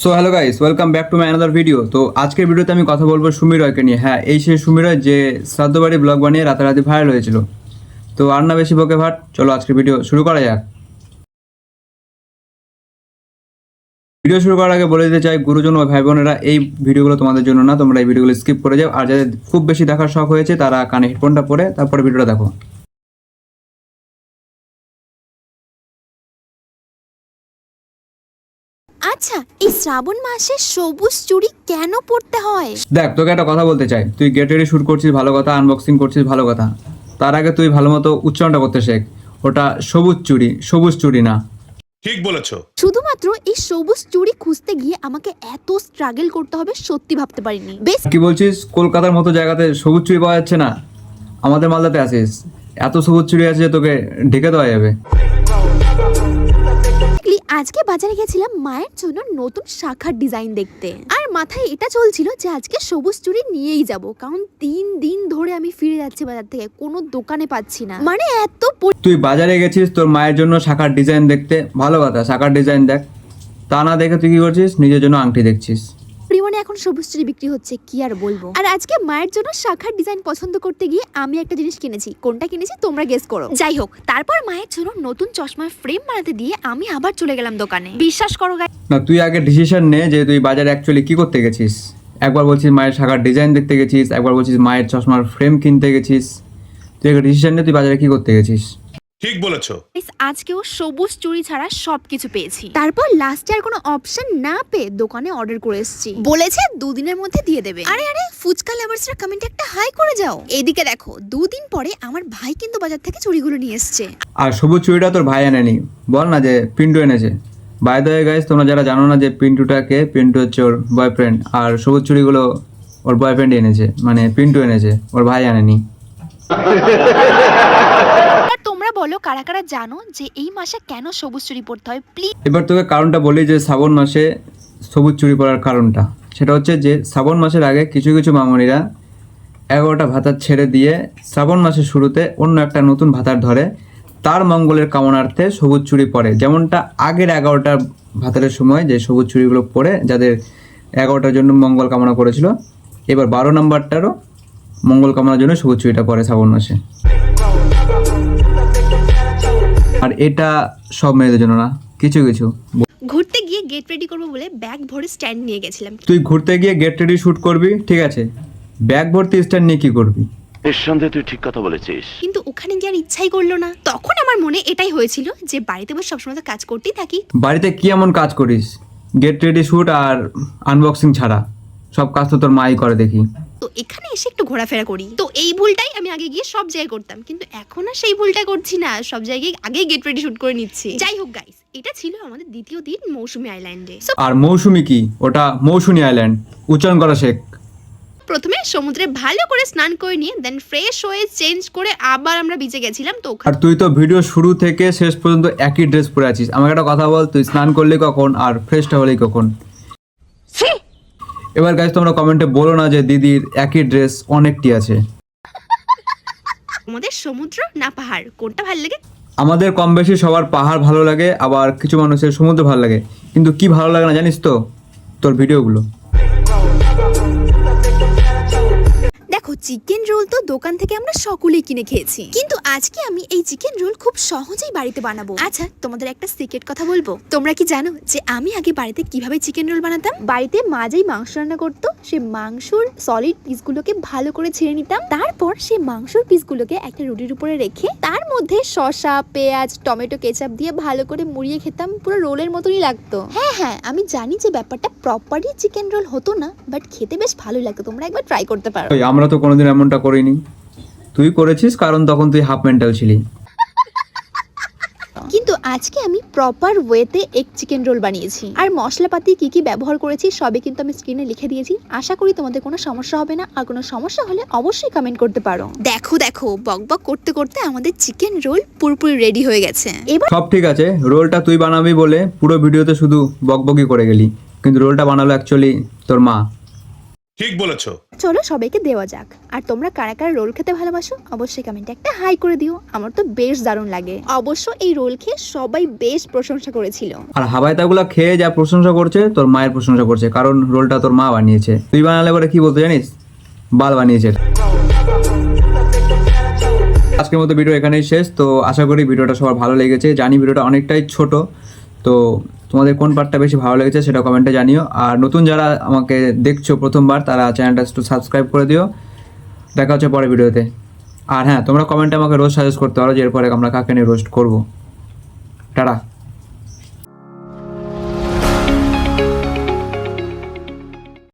So hello guys, welcome back to my another video. তো আজকের ভিডিওতে আমি কথা বলবো সুমি রয়কে নিয়ে। হ্যাঁ, এই সেই সুমি রয় যে শ্রাদ্ধবাড়ি ব্লগ বানিয়ে রাতারাতি ভাইরাল হয়েছিল। তো আর না বেশি বকে ভাট, চলো আজকের ভিডিও শুরু করা যাক। ভিডিও শুরু করার আগে বলে দিতে চাই, গুরুজন ও ভাই বোনেরা, এই ভিডিওগুলো তোমাদের জন্য না, তোমরা এই ভিডিওগুলো স্কিপ করে যাও। আর যাদের খুব বেশি দেখার শখ হয়েছে তারা কানে হেডফোনটা পরে তারপরে ভিডিওটা দেখো। আচ্ছা, এই শ্রাবণ মাসে সবুজ চুড়ি কেন পরতে হয়? দেখ, তোকে একটা কথা বলতে চাই। তুই গেট রেডি শুট করছিস, ভালো কথা, আনবক্সিং করছিস, ভালো কথা। তার আগে তুই ভালো মতো উচ্চারণটা করতে শেখ। ওটা সবুজ চুড়ি, সবুজ চুড়ি না। ঠিক বলেছো। শুধুমাত্র এই সবুজ চুড়ি খুঁজতে গিয়ে আমাকে এত স্ট্রাগল করতে হবে সত্যি ভাবতে পারিনি। বেশ কি বলছিস? কলকাতার মতো জায়গাতে সবুজ চুড়ি পাওয়া যাচ্ছে না? আমাদের মালদাতে আসিস, এত সবুজ চুড়ি আছে যে তোকে ঢেকে দেওয়া যাবে। আজকে বাজারে গেছিলাম মায়ের জন্য নতুন শাখার ডিজাইন দেখতে, আর মাথায় এটা চলছিল যে আজকে সবুজ চুড়ি নিয়েই যাব, কারণ 3 দিন ধরে আমি ফিরে যাচ্ছি বাজার থেকে, কোনো দোকানে পাচ্ছি না। মানে এত তুই বাজারে গেছিস তোর মায়ের জন্য শাখার ডিজাইন দেখতে, ভালো কথা, শাখার ডিজাইন দেখ। তা না দেখে তুই কি করছিস? নিজের জন্য আংটি দেখছিস। পরিমাণে এখন সবুজ চুড়ি বিক্রি হচ্ছে, কি আর বলবো। আর আজকে মায়ের জন্য শাখার ডিজাইন পছন্দ করতে গিয়ে আমি একটা জিনিস কিনেছি। কোনটা কিনেছি তোমরা গেস করো। যাই হোক, তারপর মায়ের জন্য নতুন চশমার ফ্রেম বানাতে দিয়ে আমি আবার চলে গেলাম দোকানে। বিশ্বাস করো গাইস, না, তুই আগে ডিসিশন নে যে তুই বাজারে অ্যাকচুয়ালি কি করতে গেছিস। একবার বলছিস মায়ের শাখার ডিজাইন দেখতে গেছিস, একবার বলছিস মায়ের চশমার ফ্রেম কিনতে গেছিস। তুই একটা ডিসিশন নে, তুই বাজারে কি করতে গেছিস। ঠিক বলেছো। আজকেও সবুজ চুড়ি ছাড়া সবকিছু পেয়েছি। তারপর লাস্টে আর কোনো অপশন না পেয়ে দোকানে অর্ডার করে এসেছি। বলেছে 2 দিনের মধ্যে দিয়ে দেবে। আরে আরে, ফুচকা লাভার্সরা কমেন্টে একটা হাই করে যাও। এদিকে দেখো, 2 দিন পরে আমার ভাই কিন্তু বাজার থেকে চুড়িগুলো নিয়ে এসেছে। আর সবুজ চুড়িটা তোর ভাই আনেনি, বল না যে পিন্টু এনেছে। বাই দ্য ওয়ে গাইস, তোমরা যারা জানো না যে পিন্টুটাকে, পিন্টু হচ্ছে ওর বয়ফ্রেন্ড, আর সবুজ চুড়িগুলো ওর বয়ফ্রেন্ড এনেছে, মানে পিন্টু এনেছে, ওর ভাই আনেনি। তোমরা বলো কারা কারা জানো যে এই মাসে কেন সবুজ চুড়ি পরতে হয়? প্লিজ এবার তোকে কারণটা বলি যে শ্রাবণ মাসে সবুজ চুড়ি পরার কারণটা। সেটা হচ্ছে যে শ্রাবণ মাসের আগে কিছু কিছু মামনিরা 11টা ভাতার ছেড়ে দিয়ে শ্রাবণ মাসের শুরুতে অন্য একটা নতুন ভাতার ধরে, তার মঙ্গলের কামনার্থে সবুজ চুড়ি পরে। যেমনটা আগের 11টা ভাতারের সময় যে সবুজ চুড়িগুলো পরে যাদের 11টার জন্য মঙ্গল কামনা করেছিল, এবার 12 নম্বরটারও মঙ্গল কামনার জন্য সবুজ চুড়িটা পরে শ্রাবণ মাসে। আর এটা সব মেয়েদের জন্য না, কিছু কিছু। ঘুরতে গিয়ে গেট রেডি করবো বলে ব্যাগ ভরে স্ট্যান্ড নিয়ে গেছিলাম। তুই ঘুরতে গিয়ে গেট রেডি শুট করবি, ঠিক আছে, ব্যাগ ভর্তি স্ট্যান্ড নিয়ে কি করবি? নিঃসন্দেহে তুই ঠিক কথা বলেছিস। কিন্তু ওখানে গিয়ে আর ইচ্ছাই করলো না। তখন আমার মনে এটাই হয়েছিল যে বাড়িতে বসে সবসময় তো কাজ করতেই থাকি। বাড়িতে কি এমন কাজ করিস? গেট রেডি শুট আর আনবক্সিং ছাড়া সব কাজ তো তোর মাই করে দেখি। তো এখানে এসে একটু ঘোরাফেরা করি। তো এই ভুলটাই আমি আগে গিয়ে সব জায়গায় করতাম, কিন্তু এখন আর সেই ভুলটা করছি না। সব জায়গায় আগেই গেট রেডি শুট করে নিচ্ছি। যাই হোক গাইস, এটা ছিল আমাদের দ্বিতীয় দিন মৌসুমী আইল্যান্ডে। আর মৌসুমী কি? ওটা মৌসুমী আইল্যান্ড, উচ্চারণ করা শেখ। প্রথমে সমুদ্রে ভালো করে স্নান করে নিয়ে দেন ফ্রেশ হয়ে চেঞ্জ করে আবার আমরা বিচে গেছিলাম। তো আর তুই তো ভিডিও শুরু থেকে শেষ পর্যন্ত একই ড্রেস পরে আছিস। আমাকে একটা কথা বল, তুই স্নান করলি কখন আর ফ্রেশটা হলি কখন? এবার গাইস, তোমরা কমেন্টে বলো না যে দিদির একই ড্রেস অনেকটি আছে। আমাদের সমুদ্র না পাহাড়, কোনটা ভালো লাগে? আমাদের কম বেশি সবার পাহাড় ভালো লাগে, আবার কিছু মানুষের সমুদ্র ভালো লাগে। কিন্তু কি ভালো লাগে না জানিস তো? তোর ভিডিওগুলো। দেখো, চিকেন রোল তো দোকান থেকে আমরা সকলেই কিনে খেয়েছি, কিন্তু আজকে আমি এই চিকেন রোল খুব সহজেই বাড়িতে বানাবো। আচ্ছা, তোমাদের একটা সিক্রেট কথা বলবো। তোমরা কি জানো যে আমি আগে বাড়িতে কিভাবে চিকেন রোল বানাতাম? বাড়িতে মা যেই মাংস রান্না করতো, সে মাংসর সলিড পিসগুলোকে ভালো করে ছেড়ে নিতাম। তারপর সে মাংসর পিসগুলোকে একটা রুটির উপরে রেখে তার মধ্যে শসা, পেঁয়াজ, টমেটো, কেচাপ দিয়ে ভালো করে মুড়িয়ে খেতাম। পুরো রোলের মতনই লাগতো। হ্যাঁ হ্যাঁ, আমি জানি যে ব্যাপারটা প্রপারলি চিকেন রোল হতো না, বাট খেতে বেশ ভালোই লাগতো। তোমরা একবার ট্রাই করতে পারো। ওই আমরা তো কোনোদিন এমনটা করিনি। তুই করেছিস কারণ তখন তুই হাফ মেন্টাল ছিলি। কিন্তু আজকে আমি প্রপার ওয়েতে এগ চিকেন রোল বানিয়েছি। আর মশলাপাতি কি কি ব্যবহার করেছি সবই কিন্তু আমি স্ক্রিনে লিখে দিয়েছি। আশা করি তোমাদের কোনো সমস্যা হবে না। আর কোনো সমস্যা হলে অবশ্যই কমেন্ট করতে পারো। দেখো দেখো, বকবক করতে করতে আমাদের চিকেন রোল পুরোপুরি রেডি হয়ে গেছে। এবার সব ঠিক আছে, রোলটা তুই বানাবি বলে পুরো ভিডিওতে শুধু বকবকি করে গেলি, কিন্তু রোলটা বানালো অ্যাকচুয়ালি তোর মা। ঠিক বলেছো। চলো সবাইকে দেওয়া যাক। আর তোমরা কারা কারা রোল খেতে ভালোবাসো অবশ্যই কমেন্টে একটা হাই করে দিও। আমার তো বেশ দারুণ লাগে। অবশ্য এই রোল খেয়ে সবাই বেশ প্রশংসা করেছিল। আর হাবাইতাগুলো খেয়ে যা প্রশংসা করছে তোর মায়ের প্রশংসা করছে, কারণ রোলটা তোর মা বানিয়েছে। তুই বানালে পরে কি বলতো জানিস? বাল বানিয়েছে। আজকের মতো ভিডিও এখানেই শেষ। তো আশা করি ভিডিওটা সবার ভালো লেগেছে। জানি ভিডিওটা অনেকটাই ছোট, তো তোমাদের কোন পার্টটা বেশি ভালো লেগেছে সেটা কমেন্টে জানিও। আর নতুন যারা আমাকে দেখছো প্রথমবার, তারা চ্যানেলটা একটু সাবস্ক্রাইব করে দিও। দেখা হচ্ছে পরের ভিডিওতে। আর হ্যাঁ, তোমরা কমেন্টে আমাকে রোজ সাজেস্ট করতে পারো যে এরপরে আমরা কাকে নিয়ে রোস্ট করবো। টাটা।